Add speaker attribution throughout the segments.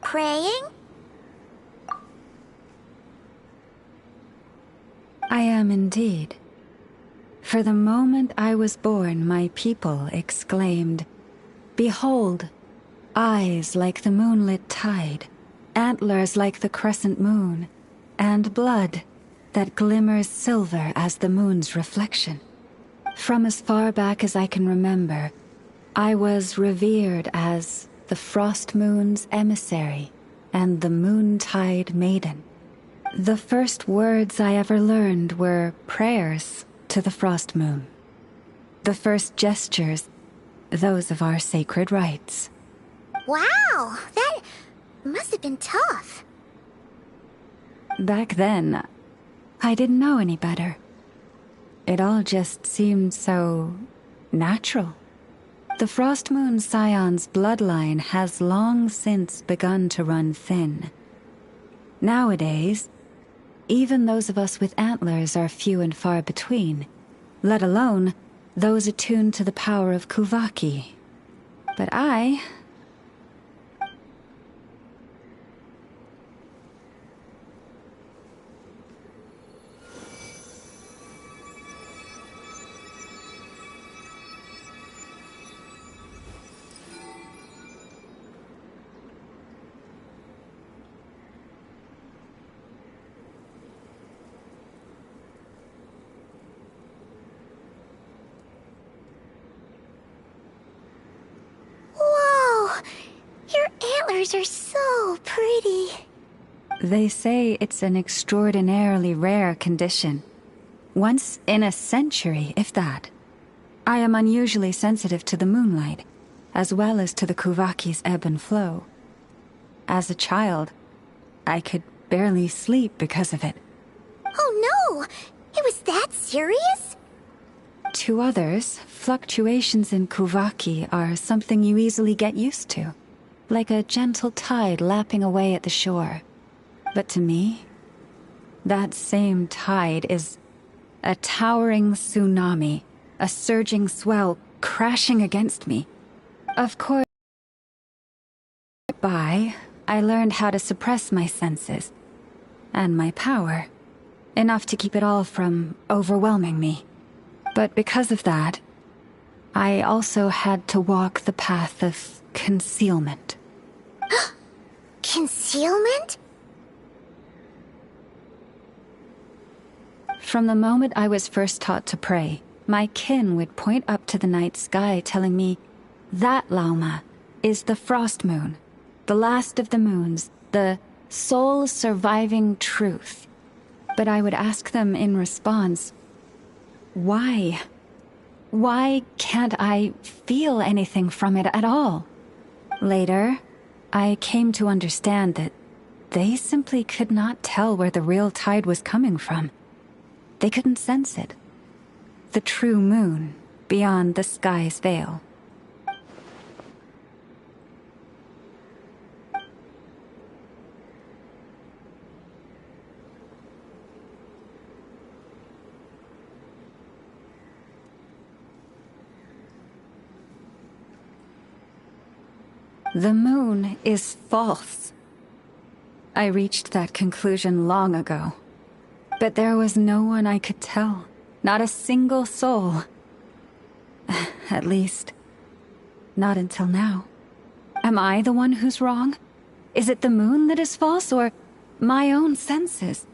Speaker 1: Praying?
Speaker 2: I am indeed. For the moment I was born, my people exclaimed, "Behold, eyes like the moonlit tide, antlers like the crescent moon, and blood that glimmers silver as the moon's reflection." From as far back as I can remember, I was revered as the Frost Moon's emissary and the Moontide Maiden. The first words I ever learned were prayers to the Frost Moon. The first gestures, those of our sacred rites.
Speaker 1: Wow, that must have been tough.
Speaker 2: Back then, I didn't know any better. It all just seemed so natural. The Frost Moon Scion's bloodline has long since begun to run thin. Nowadays, even those of us with antlers are few and far between, let alone those attuned to the power of Kuvaki. But I...
Speaker 1: Are so pretty.
Speaker 2: They say it's an extraordinarily rare condition. Once in a century, if that. I am unusually sensitive to the moonlight, as well as to the Kuvaki's ebb and flow. As a child, I could barely sleep because of it.
Speaker 1: Oh no! It was that serious?
Speaker 2: To others, fluctuations in Kuvaki are something you easily get used to. Like a gentle tide lapping away at the shore. But to me, that same tide is a towering tsunami, a surging swell crashing against me. Of course, I learned how to suppress my senses and my power, enough to keep it all from overwhelming me. But because of that, I also had to walk the path of concealment.
Speaker 1: Concealment?
Speaker 2: From the moment I was first taught to pray, my kin would point up to the night sky telling me, "That, Lauma, is the Frost Moon, the last of the moons, the sole surviving truth." But I would ask them in response, why? Why can't I feel anything from it at all? Later, I came to understand that they simply could not tell where the real tide was coming from. They couldn't sense it. The true moon beyond the sky's veil. The moon is false. I reached that conclusion long ago. But there was no one I could tell. Not a single soul. At least, not until now. Am I the one who's wrong? Is it the moon that is false, or my own senses?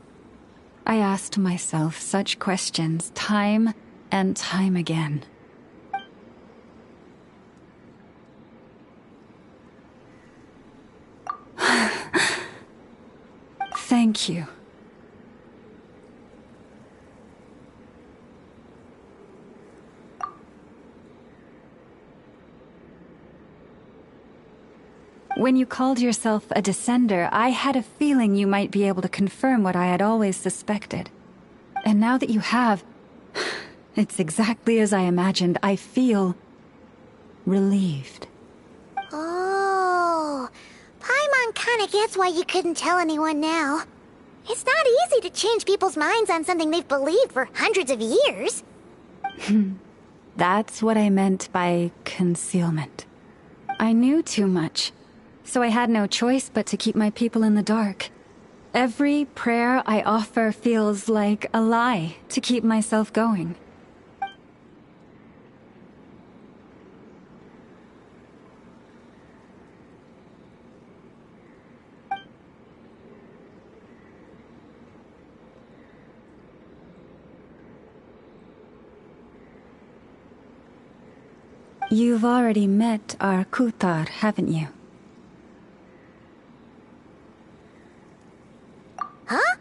Speaker 2: I asked myself such questions time and time again. Thank you. When you called yourself a descender, I had a feeling you might be able to confirm what I had always suspected. And now that you have, it's exactly as I imagined. I feel relieved.
Speaker 1: Oh, Paimon kinda gets why you couldn't tell anyone now. It's not easy to change people's minds on something they've believed for hundreds of years.
Speaker 2: That's what I meant by concealment. I knew too much, so I had no choice but to keep my people in the dark. Every prayer I offer feels like a lie to keep myself going. You've already met our Kutar, haven't you?
Speaker 1: Huh?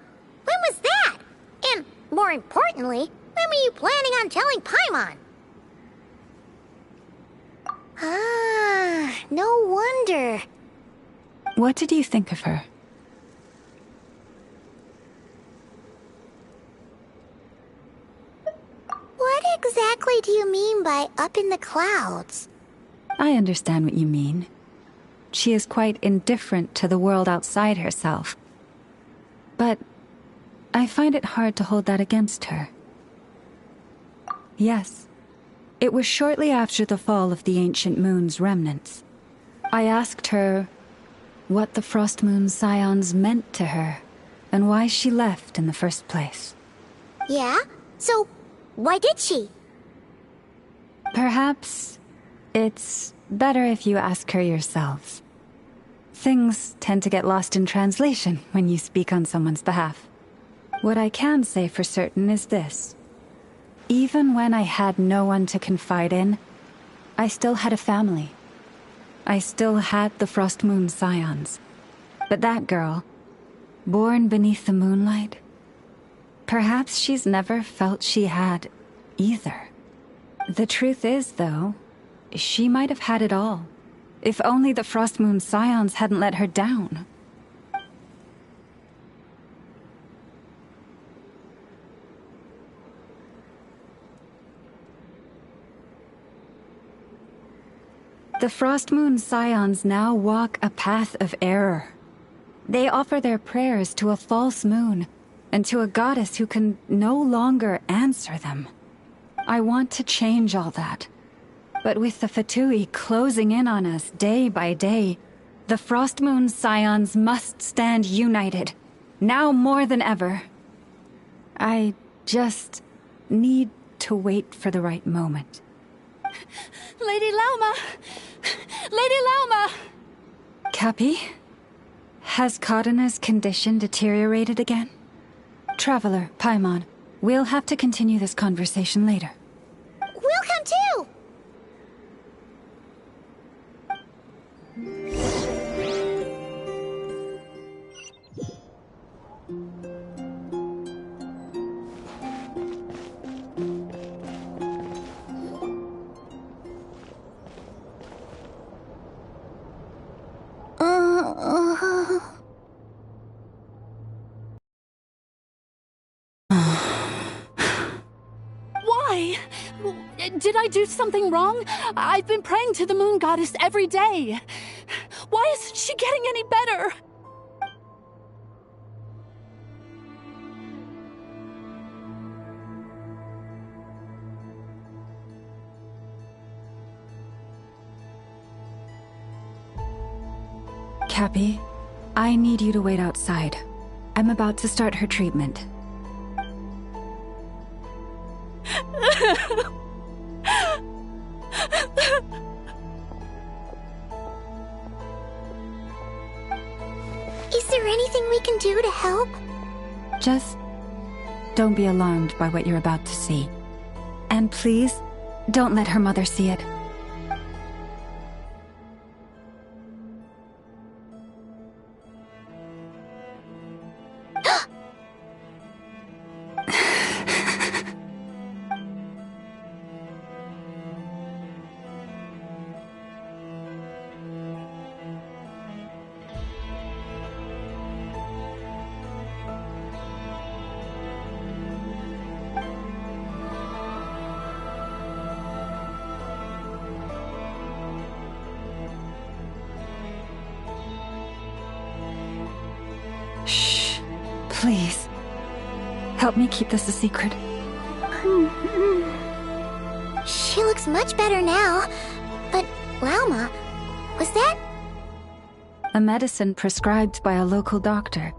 Speaker 1: When was that? And more importantly, when were you planning on telling Paimon? Ah, no wonder.
Speaker 2: What did you think of her?
Speaker 1: What exactly do you mean by up in the clouds?
Speaker 2: I understand what you mean. She is quite indifferent to the world outside herself. But I find it hard to hold that against her. Yes, it was shortly after the fall of the ancient moon's remnants. I asked her what the Frost Moon Scions meant to her, and why she left in the first place.
Speaker 1: Yeah? So, why did she?
Speaker 2: Perhaps it's better if you ask her yourselves. Things tend to get lost in translation when you speak on someone's behalf. What I can say for certain is this. Even when I had no one to confide in, I still had a family. I still had the Frost Moon Scions. But that girl, born beneath the moonlight, perhaps she's never felt she had either. The truth is, though, she might have had it all. If only the Frost Moon Scions hadn't let her down. The Frost Moon Scions now walk a path of error. They offer their prayers to a false moon, and to a goddess who can no longer answer them. I want to change all that. But with the Fatui closing in on us day by day, the Frost Moon Scions must stand united, now more than ever. I just need to wait for the right moment.
Speaker 3: Lady Lauma! Lady Lauma!
Speaker 2: Cappy? Has Kadena's condition deteriorated again? Traveler, Paimon, we'll have to continue this conversation later.
Speaker 1: We'll come too!
Speaker 3: Did I do something wrong? I've been praying to the moon goddess every day. Why isn't she getting any better?
Speaker 2: Cappy, I need you to wait outside. I'm about to start her treatment.
Speaker 1: Is there anything we can do to help?
Speaker 2: Just don't be alarmed by what you're about to see. And please, don't let her mother see it. Shh. Please. Help me keep this a secret.
Speaker 1: She looks much better now. But, Lauma, was that?
Speaker 2: A medicine prescribed by a local doctor.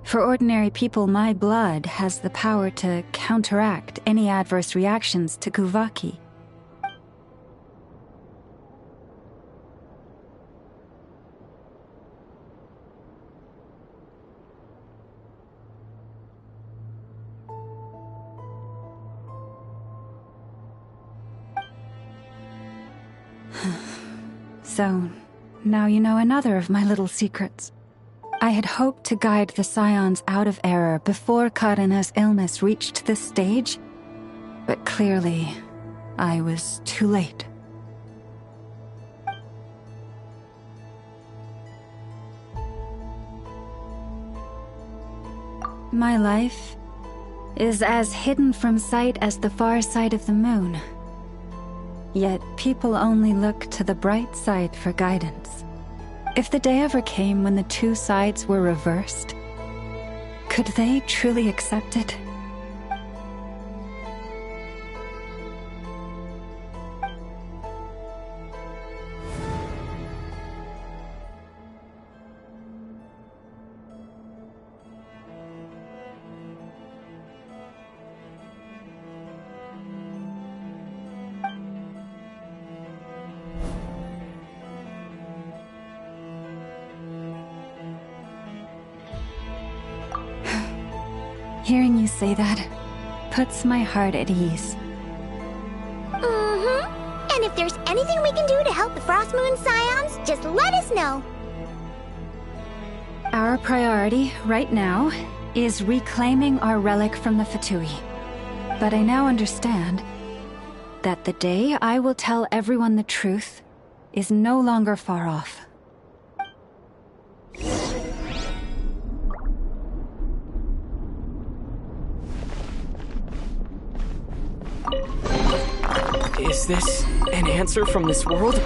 Speaker 2: For ordinary people, my blood has the power to counteract any adverse reactions to Kuvaki. So, now you know another of my little secrets. I had hoped to guide the Scions out of error before Karina's illness reached this stage, but clearly, I was too late. My life is as hidden from sight as the far side of the moon. Yet people only look to the bright side for guidance. If the day ever came when the two sides were reversed, could they truly accept it? Hearing you say that puts my heart at ease.
Speaker 1: And if there's anything we can do to help the Frost Moon Scions, just let us know.
Speaker 2: Our priority, right now, is reclaiming our relic from the Fatui. But I now understand that the day I will tell everyone the truth is no longer far off.
Speaker 4: Is this an answer from this world?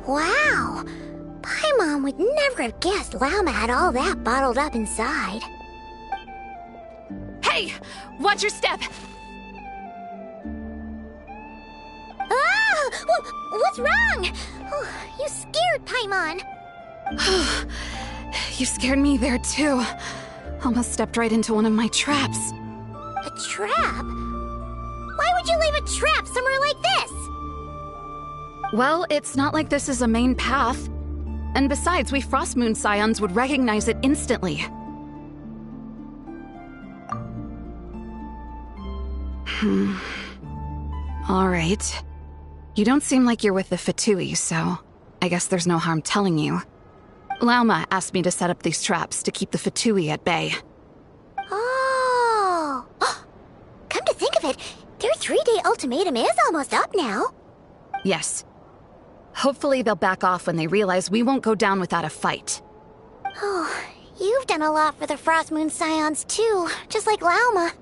Speaker 1: Wow! Paimon would never have guessed Lauma had all that bottled up inside.
Speaker 3: Hey! Watch your step!
Speaker 1: Ah! What's wrong? Oh, you scared Paimon.
Speaker 3: You scared me there too. Almost stepped right into one of my traps.
Speaker 1: A trap? Why would you leave a trap somewhere like this?
Speaker 3: Well, it's not like this is a main path. And besides, we Frostmoon Scions would recognize it instantly. Lauma asked me to set up these traps to keep the Fatui at bay.
Speaker 1: Oh! Come to think of it, their 3-day ultimatum is almost up now.
Speaker 3: Yes. Hopefully they'll back off when they realize we won't go down without a fight.
Speaker 1: Oh, you've done a lot for the Frost Moon Scions too, just like Lauma.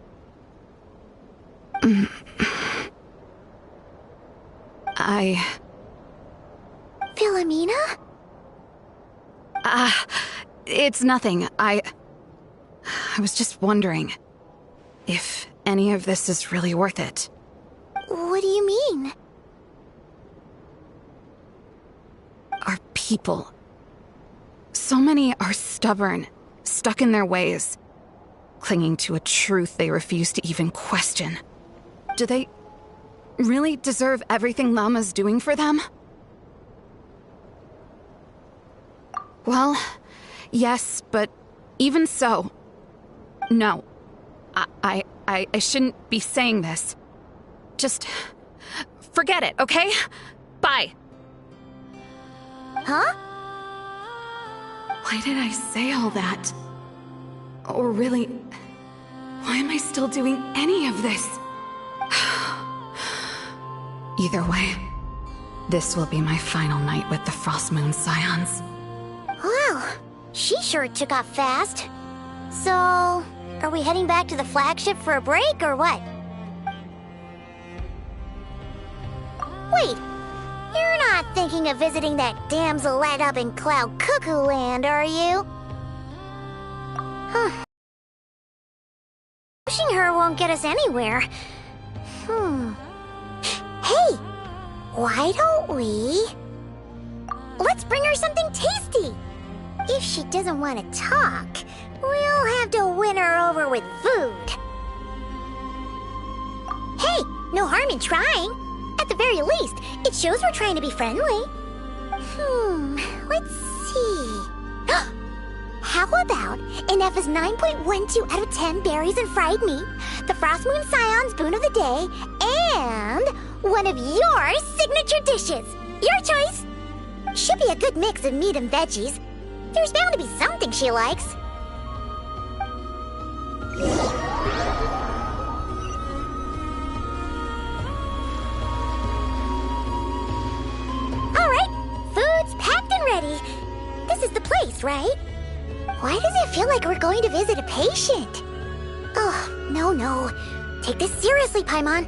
Speaker 1: Philomena?
Speaker 3: It's nothing. I was just wondering if any of this is really worth it.
Speaker 1: What do you mean?
Speaker 3: Our people. So many are stubborn, stuck in their ways, clinging to a truth they refuse to even question. Do they really deserve everything Lauma's doing for them? Well, yes, but even so, no. I shouldn't be saying this. Just forget it, okay? Bye.
Speaker 1: Huh?
Speaker 3: Why did I say all that? Or really, why am I still doing any of this? Either way, this will be my final night with the Frost Moon Scions.
Speaker 1: Wow, she sure took off fast. So, are we heading back to the flagship for a break, or what? Wait, you're not thinking of visiting that damselette up in Cloud Cuckoo Land, are you? Huh. Pushing her won't get us anywhere. Hey, why don't we... Let's bring her something tasty! If she doesn't want to talk, we'll have to win her over with food. Hey, no harm in trying. At the very least, it shows we're trying to be friendly. Let's see. How about an F's 9.12 out of 10 berries and fried meat, the Frost Moon Scion's boon of the day, and one of your signature dishes. Your choice. Should be a good mix of meat and veggies. There's bound to be something she likes. Alright, food's packed and ready. This is the place, right? Why does it feel like we're going to visit a patient? Oh, no. Take this seriously, Paimon.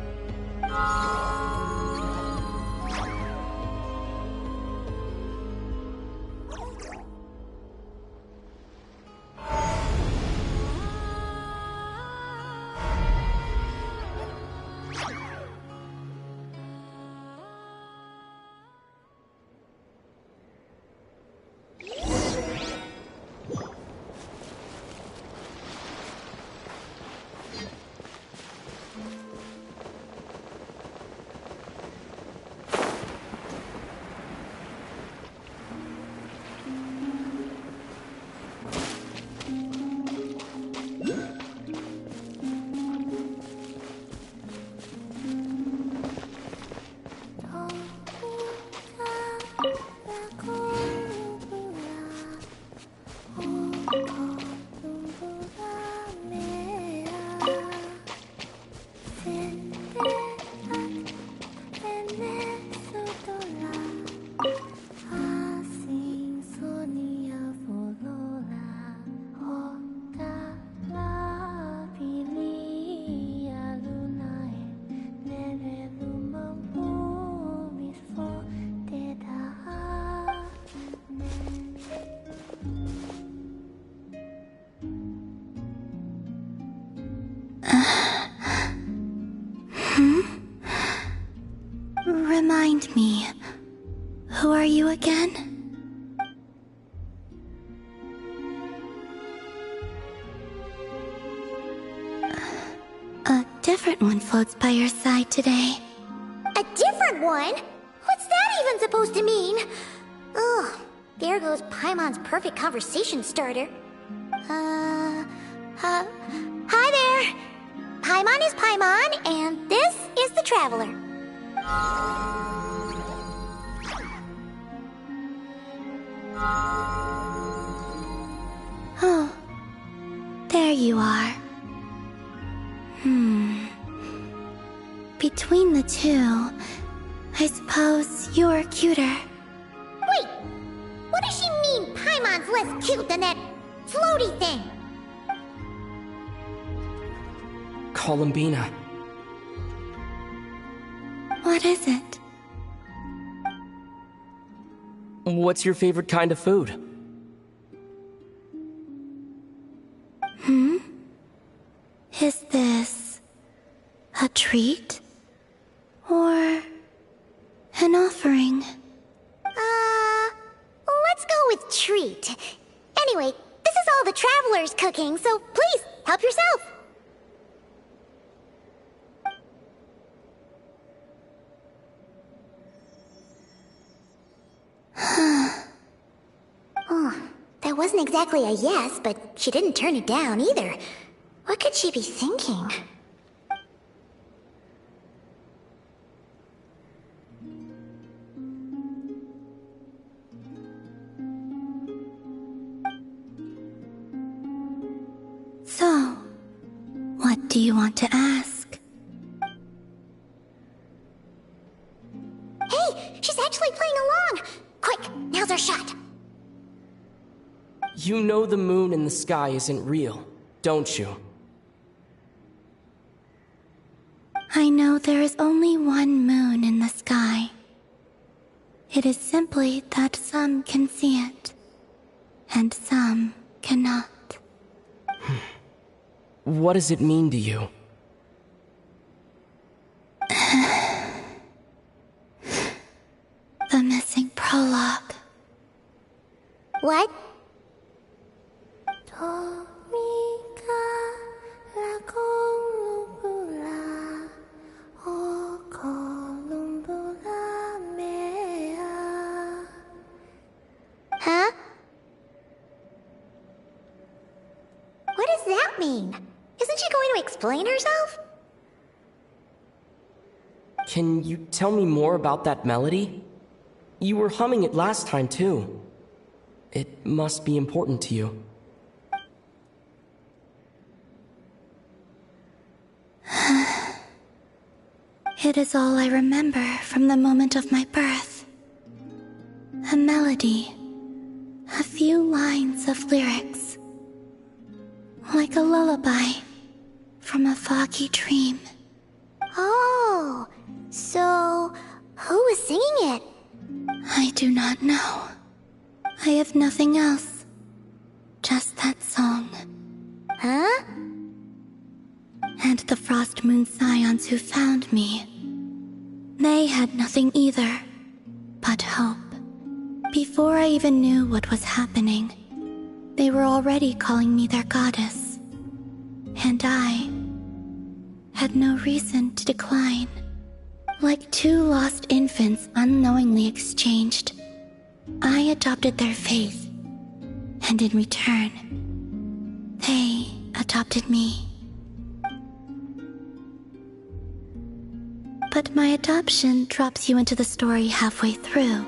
Speaker 1: Remind me, who are you again? A different one floats by your side today. A different one? What's that even supposed to mean? Ugh, there goes Paimon's perfect conversation starter. Hi there! Paimon is Paimon, and this is the Traveler. there you are. Between the two, I suppose you're cuter. Wait! What does she mean Paimon's less cute than that floaty thing?
Speaker 4: Columbina.
Speaker 1: What is it?
Speaker 4: What's your favorite kind of food?
Speaker 1: Is this a treat? Or an offering? Let's go with treat. Anyway, this is all the traveler's cooking, so please, help yourself. Oh, that wasn't exactly a yes, but she didn't turn it down either. What could she be thinking? So, what do you want to ask? Hey, she's actually playing along! Quick, now's our shot.
Speaker 4: You know the moon in the sky isn't real, don't you?
Speaker 1: I know there is only one moon in the sky. It is simply that some can see it, and some cannot.
Speaker 4: What does it mean to you?
Speaker 1: The missing prologue. What? Huh? What does that mean? Isn't she going to explain herself?
Speaker 4: Can you tell me more about that melody? You were humming it last time, too. It must be important to you.
Speaker 1: It is all I remember from the moment of my birth. A melody. A few lines of lyrics. Like a lullaby from a foggy dream. Oh, so who was singing it? I do not know. I have nothing else. Just that song. Huh? And the Frost Moon Scions who found me. They had nothing either, but hope. Before I even knew what was happening, they were already calling me their goddess. And I had no reason to decline. Like two lost infants unknowingly exchanged, I adopted their faith. And in return, they adopted me. But my adoption drops you into the story halfway through.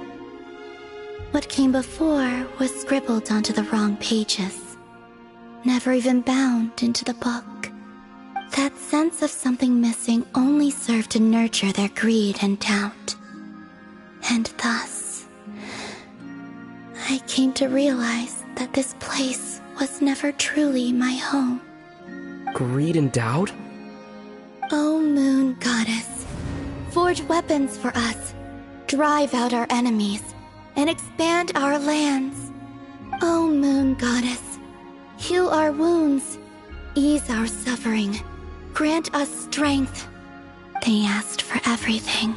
Speaker 1: What came before was scribbled onto the wrong pages, never even bound into the book. That sense of something missing only served to nurture their greed and doubt. And thus, I came to realize that this place was never truly my home.
Speaker 4: Greed and doubt?
Speaker 1: O Moon Goddess, forge weapons for us, drive out our enemies, and expand our lands. O Moon Goddess, heal our wounds, ease our suffering, grant us strength. They asked for everything,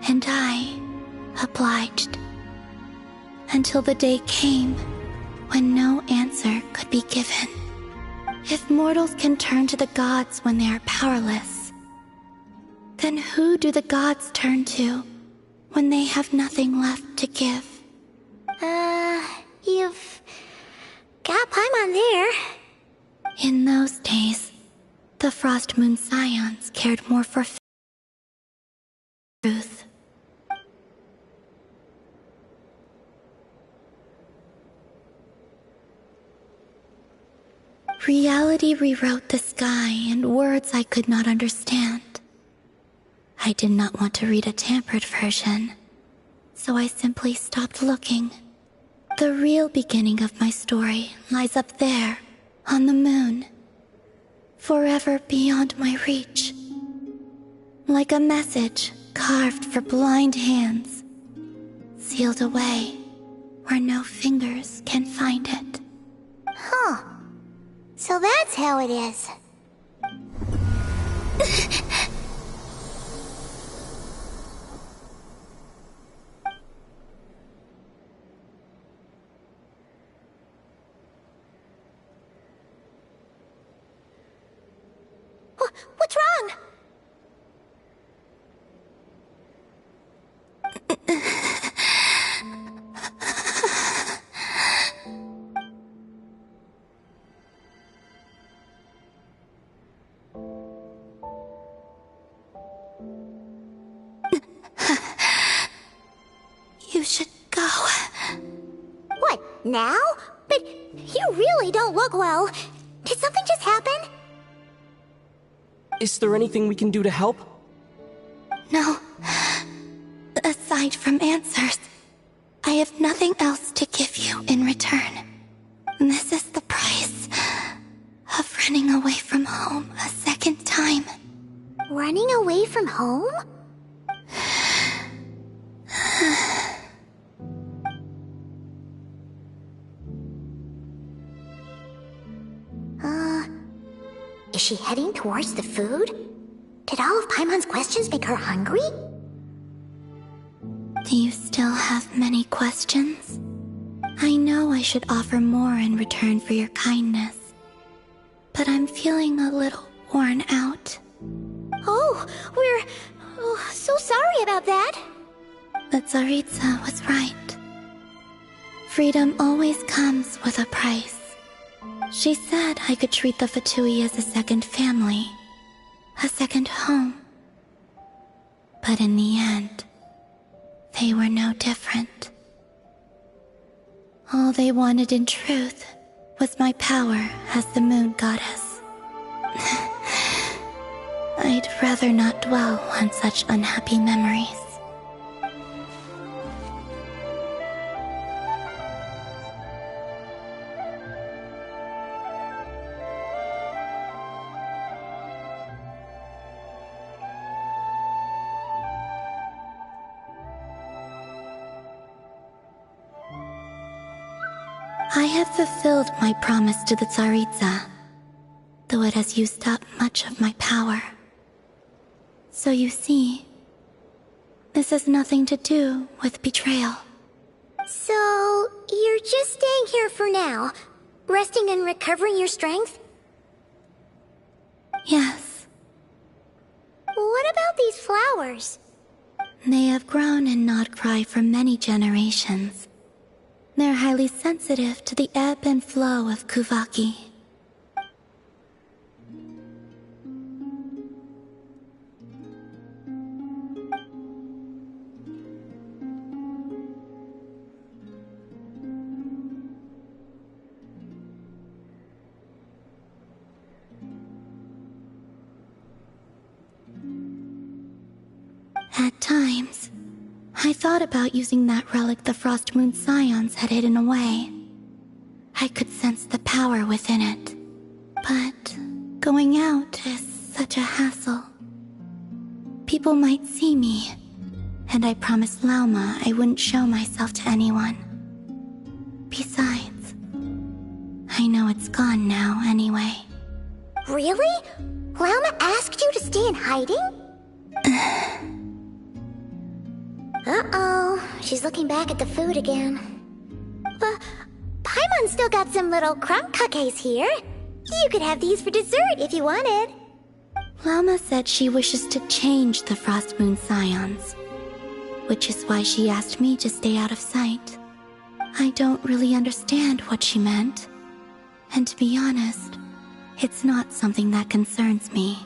Speaker 1: and I obliged. Until the day came when no answer could be given. If mortals can turn to the gods when they are powerless, then who do the gods turn to when they have nothing left to give? You've got Paimon there. In those days, the Frost Moon Scions cared more for truth.
Speaker 5: Reality rewrote the sky in words I could not understand. I did not want to read a tampered version, so I simply stopped looking. The real beginning of my story lies up there, on the moon, forever beyond my reach. Like a message carved for blind hands, sealed away where no fingers can find it.
Speaker 1: Huh. So that's how it is. What's wrong?
Speaker 5: You should go.
Speaker 1: What, now? But you really don't look well. Did something just happen?
Speaker 4: Is there anything we can do to help?
Speaker 5: No. Aside from answers, I have nothing else to give you in return. This is the price of running away from home a second time.
Speaker 1: Running away from home? Is she heading towards the food? Did all of Paimon's questions make her hungry?
Speaker 5: Do you still have many questions? I know I should offer more in return for your kindness, but I'm feeling a little worn out.
Speaker 1: Oh, we're so sorry about that.
Speaker 5: But Tsaritsa was right. Freedom always comes with a price. She said I could treat the Fatui as a second family, a second home. But in the end, they were no different. All they wanted in truth was my power as the moon goddess. I'd rather not dwell on such unhappy memories. I have fulfilled my promise to the Tsaritsa, though it has used up much of my power. So you see, this has nothing to do with betrayal.
Speaker 1: So, you're just staying here for now, resting and recovering your strength?
Speaker 5: Yes,
Speaker 1: What about these flowers?
Speaker 5: they have grown in Nodcry for many generations. They're highly sensitive to the ebb and flow of Kuvaki. At times, I thought about using that relic the Frost Moon Scions had hidden away. I could sense the power within it. But going out is such a hassle. People might see me, and I promised Lauma I wouldn't show myself to anyone. Besides, I know it's gone now anyway.
Speaker 1: Really? Lauma asked you to stay in hiding? Uh-oh, she's looking back at the food again. But Paimon still got some little crumb cupcakes here. You could have these for dessert if you wanted.
Speaker 5: Lauma said she wishes to change the Frost Moon Scions, which is why she asked me to stay out of sight. I don't really understand what she meant, and to be honest, it's not something that concerns me.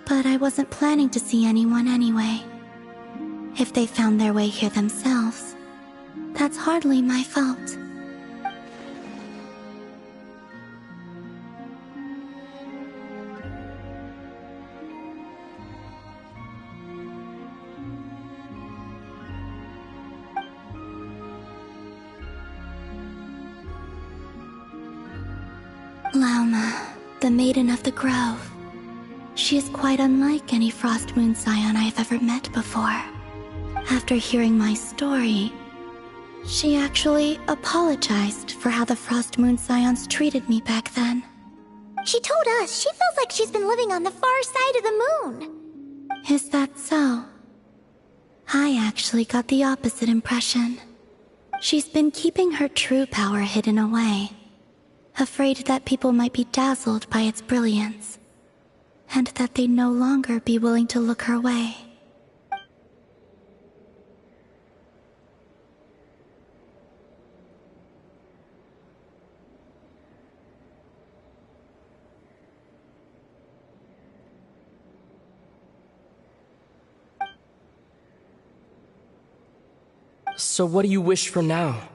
Speaker 5: But I wasn't planning to see anyone anyway. If they found their way here themselves, that's hardly my fault. Lauma, the Maiden of the Grove. She is quite unlike any Frost Moon Scion I have ever met before. After hearing my story, she actually apologized for how the Frost Moon Scions treated me back then.
Speaker 1: She told us she feels like she's been living on the far side of the moon.
Speaker 5: Is that so? I actually got the opposite impression. She's been keeping her true power hidden away, afraid that people might be dazzled by its brilliance, and that they'd no longer be willing to look her way.
Speaker 4: So what do you wish for now?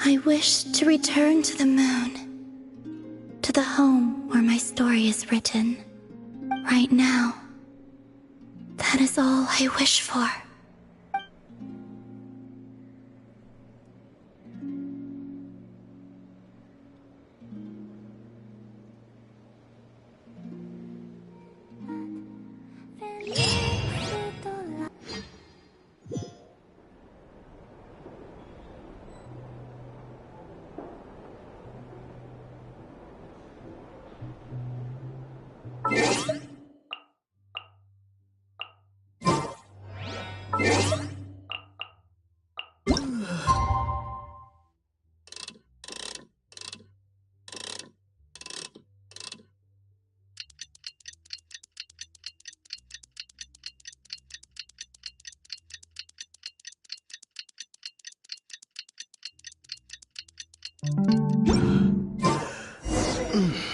Speaker 5: I wish to return to the moon, to the home where my story is written. Right now, that is all I wish for.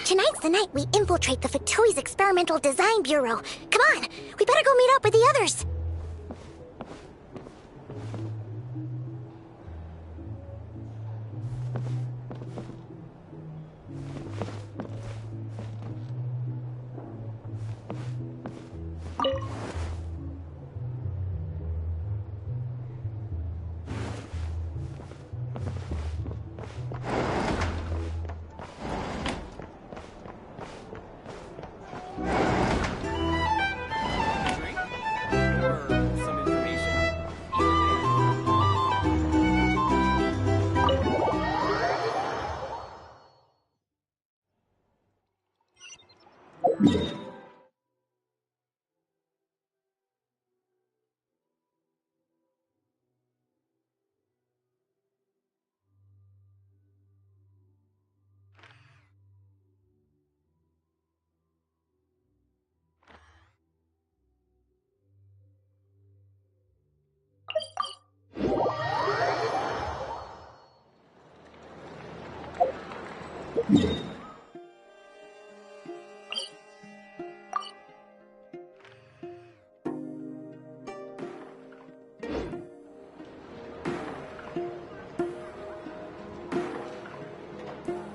Speaker 1: Tonight's the night we infiltrate the Fatoy's Experimental Design Bureau. Come on, we better go meet up with the others.